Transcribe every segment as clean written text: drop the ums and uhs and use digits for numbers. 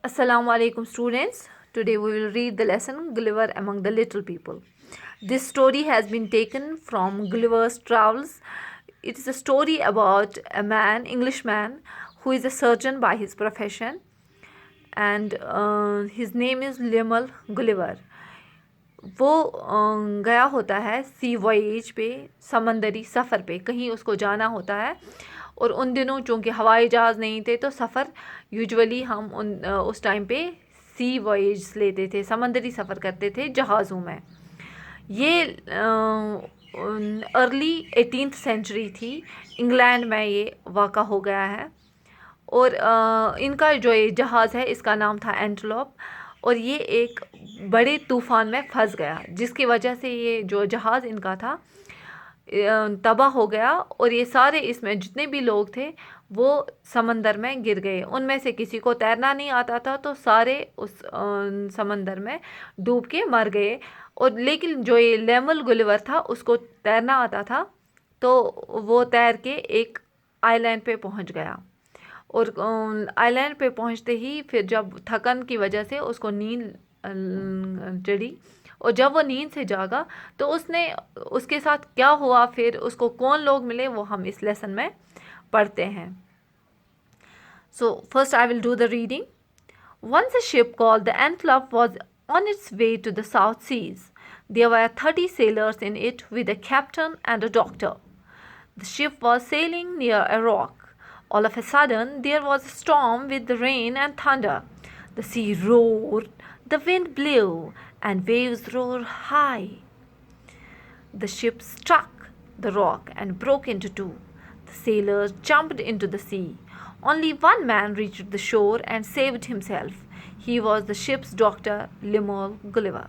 Assalamu alaikum students. Today we will read the lesson Gulliver Among the Little People. This story has been taken from Gulliver's Travels. It is a story about a man, Englishman, who is a surgeon by his profession, and his name is Lemuel Gulliver. वो गया होता है सी वॉयेज पे, समंदरी सफ़र पे, कहीं उसको जाना होता है। और उन दिनों चूँकि हवाई जहाज़ नहीं थे तो सफ़र यूजुअली हम उस टाइम पे सी वॉयेज लेते थे, समंदरी सफ़र करते थे जहाज़ों में। ये अर्ली 18th सेंचुरी थी, इंग्लैंड में ये वाक़ा हो गया है। और इनका जो ये जहाज़ है इसका नाम था एंटलोप, और ये एक बड़े तूफ़ान में फंस गया, जिसकी वजह से ये जो जहाज़ इनका था तबाह हो गया। और ये सारे इसमें जितने भी लोग थे वो समंदर में गिर गए। उनमें से किसी को तैरना नहीं आता था तो सारे उस समंदर में डूब के मर गए। और लेकिन जो ये लेमुएल गुलिवर था उसको तैरना आता था, तो वो तैर के एक आइलैंड पे पहुंच गया। और आइलैंड पे पहुंचते ही फिर जब थकन की वजह से उसको नींद चढ़ी, और जब वो नींद से जागा तो उसके साथ क्या हुआ, फिर उसको कौन लोग मिले, वो हम इस लेसन में पढ़ते हैं। So first I will do the reading. Once a ship called the Antwerp was on its way to the South Seas. There were 30 sailors in it with a captain and a doctor. The ship was sailing near a rock. All of a sudden, there was a storm with rain and thunder. The sea roared, the wind blew, and waves roared high. The ship struck the rock and broke into two. The sailors jumped into the sea. Only one man reached the shore and saved himself. He was the ship's doctor, Lemuel Gulliver.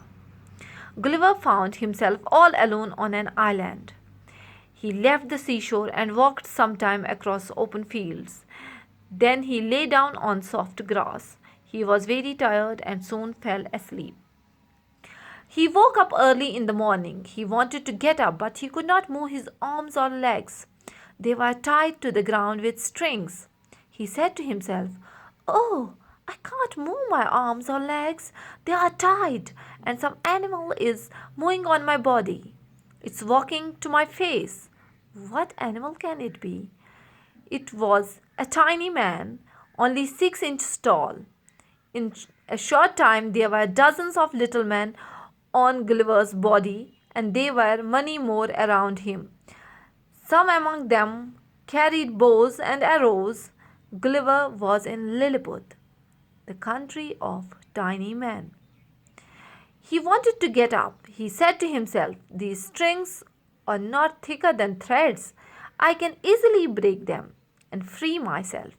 Gulliver found himself all alone on an island. He left the seashore and walked some time across open fields. Then he lay down on soft grass. He was very tired and soon fell asleep. He woke up early in the morning. He wanted to get up, but he could not move his arms or legs. They were tied to the ground with strings. He said to himself, "Oh, I can't move my arms or legs. They are tied, and some animal is moving on my body. It's walking to my face. What animal can it be?" It was a tiny man, only 6 inches tall. In a short time, there were dozens of little men on Gulliver's body, and there were many more around him. Some among them carried bows and arrows. Gulliver was in Lilliput, the country of tiny men. He wanted to get up. He said to himself, "These strings are not thicker than threads. I can easily break them and free myself."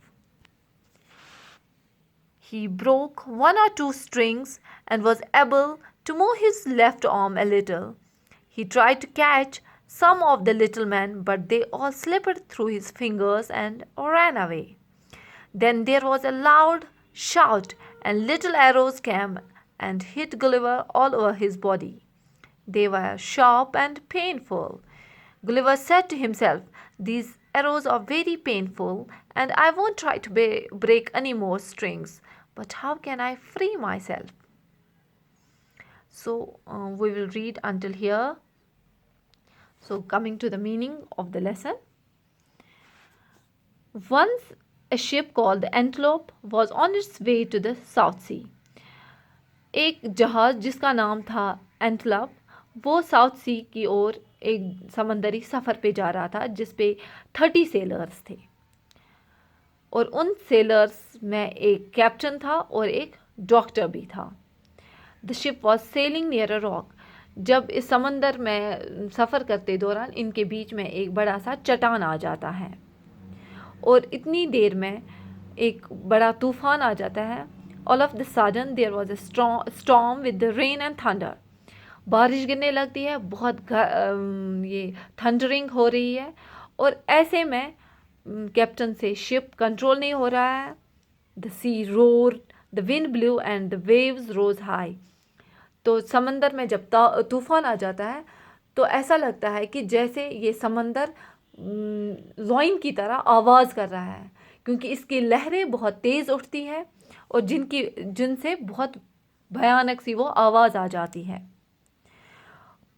He broke one or two strings and was able to move his left arm a little. He tried to catch some of the little men, but they all slipped through his fingers and ran away. Then there was a loud shout, and little arrows came and hit Gulliver all over his body. They were sharp and painful. Gulliver said to himself, "These arrows are very painful, and I won't try to break any more strings. But how can I free myself?" So we will read until here. So coming to the meaning of the lesson. Once a ship called the Antelope was on its way to the South Sea. एक जहाज़ जिसका नाम था एंटलप, वो south सी की ओर एक समंदरी सफ़र पे जा रहा था, जिस पे 30 सेलर्स थे। और उन सेलर्स में एक कैप्टन था और एक डॉक्टर भी था। The ship was selling near a rock. जब इस समंदर में सफ़र करते दौरान इनके बीच में एक बड़ा सा चट्टान आ जाता है, और इतनी देर में एक बड़ा तूफ़ान आ जाता है। All of the sudden there was a storm with the rain and thunder. बारिश गिरने लगती है, बहुत ये थंडरिंग हो रही है, और ऐसे में कैप्टन से शिप कंट्रोल नहीं हो रहा है। The sea roar, the wind blew and the waves rose high. तो समंदर में जब तूफान आ जाता है तो ऐसा लगता है कि जैसे ये समंदर लॉइन की तरह आवाज़ कर रहा है, क्योंकि इसकी लहरें बहुत तेज़ उठती है और जिनसे बहुत भयानक सी वो आवाज़ आ जाती है।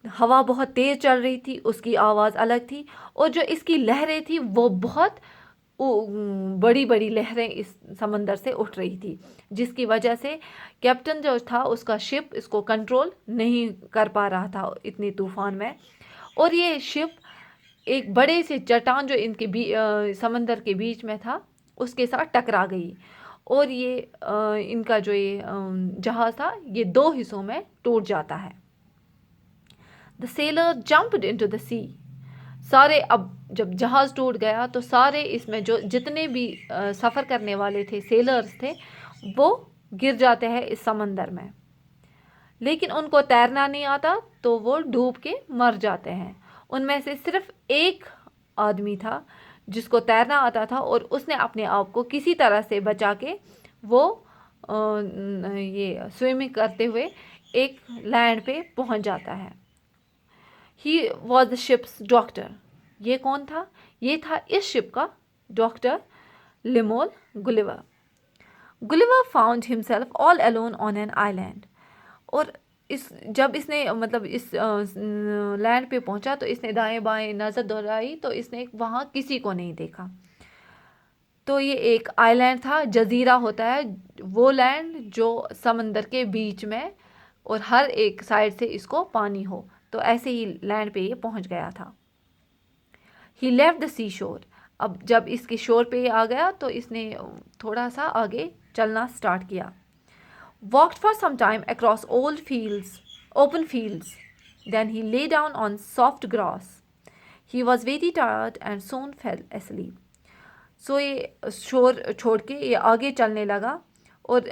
हवा बहुत तेज़ चल रही थी, उसकी आवाज़ अलग थी, और जो इसकी लहरें थी वो बहुत बड़ी बड़ी लहरें इस समंदर से उठ रही थी, जिसकी वजह से कैप्टन जो था उसका शिप इसको कंट्रोल नहीं कर पा रहा था इतनी तूफान में। और ये शिप एक बड़े से चट्टान जो समंदर के बीच में था उसके साथ टकरा गई, और ये इनका जो ये जहाज़ था ये दो हिस्सों में टूट जाता है। The sailor jumped into the sea. सारे, अब जब जहाज़ टूट गया तो सारे इसमें जो जितने भी सफ़र करने वाले थे, सेलर्स थे, वो गिर जाते हैं इस समंदर में। लेकिन उनको तैरना नहीं आता तो वो डूब के मर जाते हैं। उनमें से सिर्फ एक आदमी था जिसको तैरना आता था, और उसने अपने आप को किसी तरह से बचा के वो ये स्विमिंग करते हुए एक लैंड पे पहुंच जाता है। He was the ship's doctor. ये कौन था? ये था इस शिप का doctor Lemuel Gulliver. Gulliver found himself all alone on an island. और जब इसने मतलब इस लैंड पे पहुंचा तो इसने दाएं बाएं नज़र दौड़ाई तो इसने वहाँ किसी को नहीं देखा। तो ये एक आइलैंड था, जजीरा होता है वो लैंड जो समंदर के बीच में और हर एक साइड से इसको पानी हो, तो ऐसे ही लैंड पे ये पहुंच गया था। ही लेफ्ट द सी शोर। अब जब इसके शोर पे ये आ गया तो इसने थोड़ा सा आगे चलना स्टार्ट किया। Walked for some time across open fields. Then he lay down on soft grass. He was very tired and soon fell asleep. So ये शोर छोड़ के ये आगे चलने लगा, और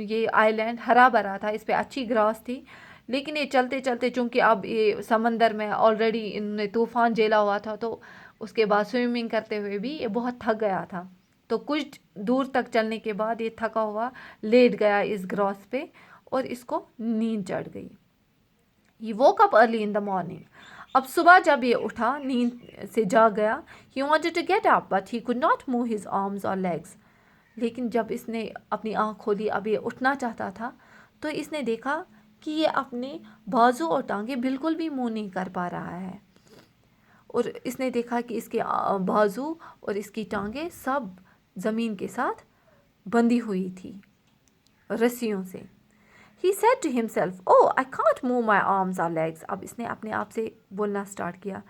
ये आइलैंड हरा भरा था, इस पे अच्छी ग्रास थी। लेकिन ये चलते चलते, चूँकि अब ये समंदर में ऑलरेडी इन्होंने तूफ़ान झेला हुआ था, तो उसके बाद स्विमिंग करते हुए भी ये बहुत थक गया था। तो कुछ दूर तक चलने के बाद ये थका हुआ लेट गया इस ग्रास पे, और इसको नींद चढ़ गई। ये woke up early in the morning. अब सुबह जब ये उठा, नींद से जाग गया, he wanted to get up but he could not move his arms or legs. लेकिन जब इसने अपनी आँख खोली, अब ये उठना चाहता था, तो इसने देखा कि ये अपने बाजू और टांगे बिल्कुल भी मूव नहीं कर पा रहा है। और इसने देखा कि इसके बाजू और इसकी टांगे सब ज़मीन के साथ बंधी हुई थी रस्सियों से। He said to himself, "Oh, I can't move my arms or legs." अब इसने अपने आप से बोलना स्टार्ट किया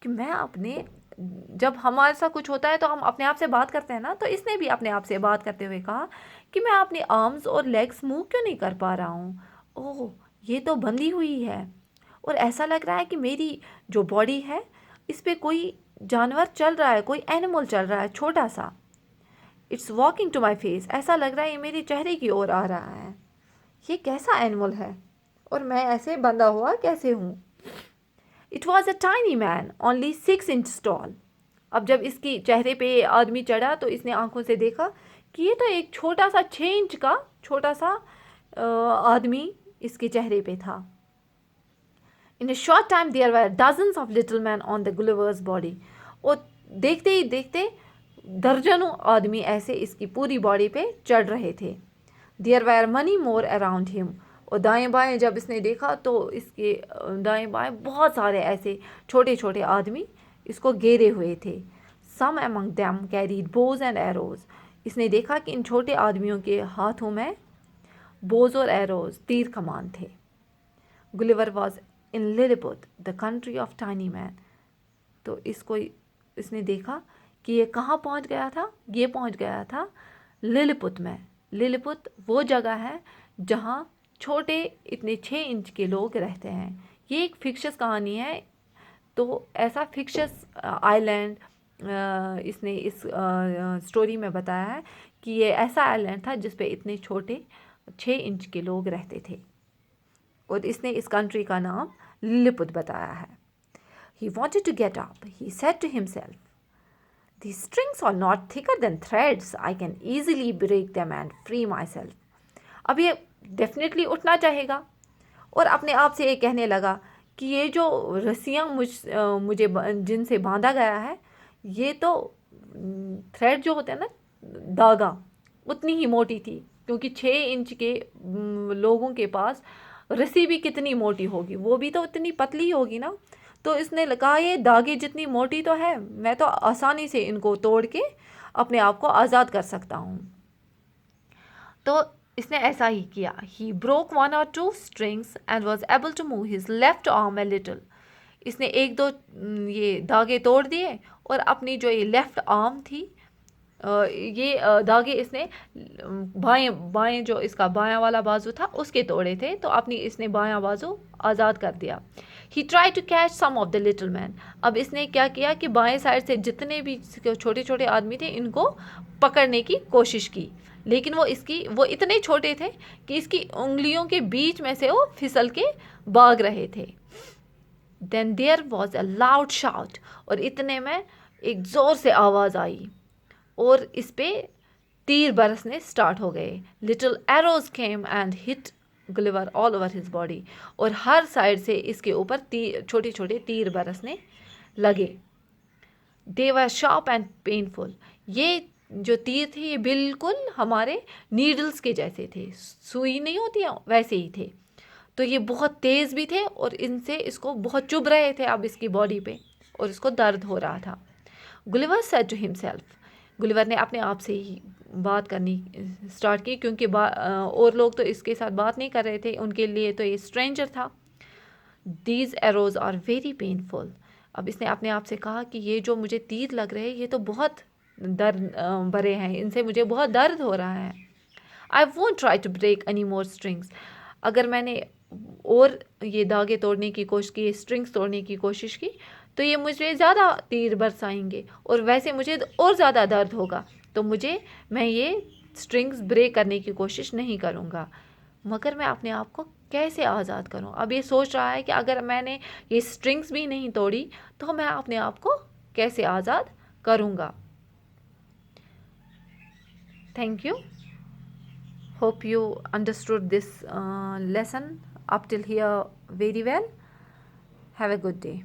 कि मैं अपने, जब हमारे साथ कुछ होता है तो हम अपने आप से बात करते हैं ना, तो इसने भी अपने आप से बात करते हुए कहा कि मैं अपने आर्म्स और लेग्स मूव क्यों नहीं कर पा रहा हूँ। ओह, ये तो बंधी हुई है, और ऐसा लग रहा है कि मेरी जो बॉडी है इस पे कोई जानवर चल रहा है, कोई एनिमल चल रहा है छोटा सा। It's walking to my face. ऐसा लग रहा है ये मेरे चेहरे की ओर आ रहा है। ये कैसा एनिमल है, और मैं ऐसे बंधा हुआ कैसे हूँ। It was a tiny man only 6 inches tall. अब जब इसकी चेहरे पे आदमी चढ़ा तो इसने आंखों से देखा कि ये तो एक छोटा सा 6 इंच का छोटा सा आदमी इसके चेहरे पे था। In a short time there were dozens of little man on the Gulliver's body. और देखते ही देखते दर्जनों आदमी ऐसे इसकी पूरी बॉडी पे चढ़ रहे थे। There were many more around him. और दाएं बाएं जब इसने देखा तो इसके दाएं बाएं बहुत सारे ऐसे छोटे छोटे आदमी इसको घेरे हुए थे। Some among them carried bows and arrows. इसने देखा कि इन छोटे आदमियों के हाथों में बोज और एरोज, तीर कमान थे। Gulliver was in Lilliput the country of tiny man. तो इसने देखा कि ये कहाँ पहुँच गया था। ये पहुँच गया था लिलिपुट में। लिलिपुट वो जगह है जहाँ छोटे इतने 6 इंच के लोग रहते हैं। ये एक फिक्शस कहानी है। तो ऐसा फिक्शस आइलैंड इसने इस स्टोरी में बताया है कि ये ऐसा आइलैंड था जिस पे इतने छोटे 6 इंच के लोग रहते थे, और इसने इस कंट्री का नाम लिलिपुट बताया है। He wanted to get up. He said to himself, "These strings are not thicker than threads. I can easily break them and free myself." अब ये डेफिनेटली उठना चाहेगा, और अपने आप से ये कहने लगा कि ये जो रस्सियाँ मुझे जिनसे बांधा गया है, ये तो थ्रेड जो होते हैं ना, धागा, उतनी ही मोटी थी, क्योंकि 6 इंच के लोगों के पास रस्सी भी कितनी मोटी होगी, वो भी तो इतनी पतली होगी ना। तो इसने कहा ये धागे जितनी मोटी तो है, मैं तो आसानी से इनको तोड़ के अपने आप को आज़ाद कर सकता हूँ। तो इसने ऐसा ही किया। He broke 1 or 2 strings and was able to move his left arm a little. इसने 1-2 ये धागे तोड़ दिए और अपनी जो ये लेफ्ट आर्म थी, ये धागे इसने बाएं बाएं जो इसका बायां वाला बाजू था उसके तोड़े थे, तो अपनी इसने बायां बाजू आज़ाद कर दिया। He try to catch some of the little man. अब इसने क्या किया कि बाएं साइड से जितने भी छोटे छोटे आदमी थे इनको पकड़ने की कोशिश की, लेकिन वो इतने छोटे थे कि इसकी उंगलियों के बीच में से वो फिसल के भाग रहे थे। Then there was a loud shout, और इतने में एक ज़ोर से आवाज़ आई और इस पे तीर बरसने स्टार्ट हो गए। Little arrows came and hit Gulliver all over his body, और हर साइड से इसके ऊपर छोटे छोटे तीर बरसने लगे। दे वर शार्प एंड पेनफुल। ये जो तीर थे ये बिल्कुल हमारे नीडल्स के जैसे थे, सुई नहीं होती है वैसे ही थे। तो ये बहुत तेज़ भी थे और इनसे इसको बहुत चुभ रहे थे अब इसकी बॉडी पे, और इसको दर्द हो रहा था। Gulliver said to himself, Gulliver ने अपने आप से ही बात करनी स्टार्ट की, क्योंकि और लोग तो इसके साथ बात नहीं कर रहे थे, उनके लिए तो ये स्ट्रेंजर था। These arrows are very painful. अब इसने अपने आप से कहा कि ये जो मुझे तीर लग रहे हैं ये तो बहुत दर्द भरे हैं, इनसे मुझे बहुत दर्द हो रहा है। I won't try to break any more strings. अगर मैंने और ये धागे तोड़ने की कोशिश की, स्ट्रिंग्स तोड़ने की कोशिश की, तो ये मुझे ज़्यादा तीर बरसाएंगे और वैसे मुझे और ज़्यादा दर्द होगा। तो मैं ये स्ट्रिंग्स ब्रेक करने की कोशिश नहीं करूँगा। मगर मैं अपने आप को कैसे आज़ाद करूँ? अब ये सोच रहा है कि अगर मैंने ये स्ट्रिंग्स भी नहीं तोड़ी तो मैं अपने आप को कैसे आज़ाद करूँगा। Thank you. Hope you understood this lesson up till here very well. Have a good day.